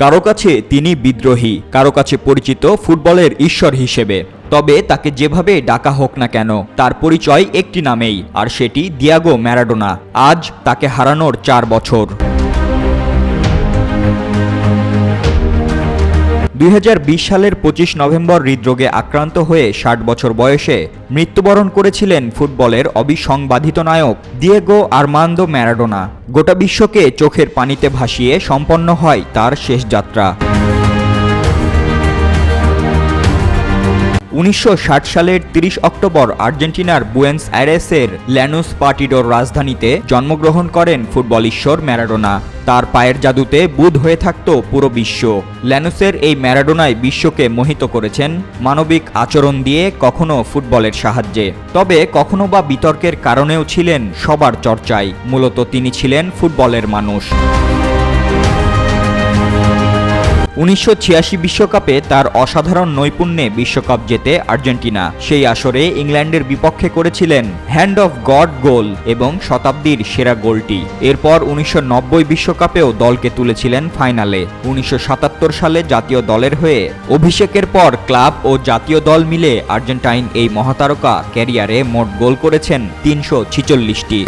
কারো কাছে তিনি বিদ্রোহী, কারো কাছে পরিচিত ফুটবলের ঈশ্বর হিসেবে। তবে তাকে যেভাবে ডাকা হোক না কেন, তার পরিচয় একটি নামেই, আর সেটি দিয়েগো ম্যারাডোনা। আজ তাকে হারানোর 4 বছর। 2020 সালের 25 নভেম্বর হৃদরোগে আক্রান্ত হয়ে 60 বছর বয়সে মৃত্যুবরণ করেছিলেন ফুটবলের অবিসংবাদিত নায়ক দিয়েগো আর্মান্দো ম্যারাডোনা। গোটা বিশ্বকে চোখের পানিতে ভাসিয়ে সম্পন্ন হয় তার শেষ যাত্রা। 1960 সালের 30 অক্টোবর আর্জেন্টিনার বুয়েন্স আইরেসের ল্যানুস পার্টিডোর রাজধানীতে জন্মগ্রহণ করেন ফুটবল ঈশ্বর ম্যারাডোনা। তার পায়ের জাদুতে বুঁদ হয়ে থাকত পুরো বিশ্ব। ল্যানুসের এই ম্যারাডোনায় বিশ্বকে মোহিত করেছেন মানবিক আচরণ দিয়ে, কখনো ফুটবলের সাহায্যে, তবে কখনো বা বিতর্কের কারণেও ছিলেন সবার চর্চায়। মূলত তিনি ছিলেন ফুটবলের মানুষ। 1986 বিশ্বকাপে তার অসাধারণ নৈপুণ্যে বিশ্বকাপ জেতে আর্জেন্টিনা। সেই আসরে ইংল্যান্ডের বিপক্ষে করেছিলেন হ্যান্ড অফ গড গোল এবং শতাব্দীর সেরা গোলটি। এরপর 1990 বিশ্বকাপেও দলকে তুলেছিলেন ফাইনালে। 1977 সালে জাতীয় দলের হয়ে অভিষেকের পর ক্লাব ও জাতীয় দল মিলে আর্জেন্টাইন এই মহাতারকা ক্যারিয়ারে মোট গোল করেছেন 346টি।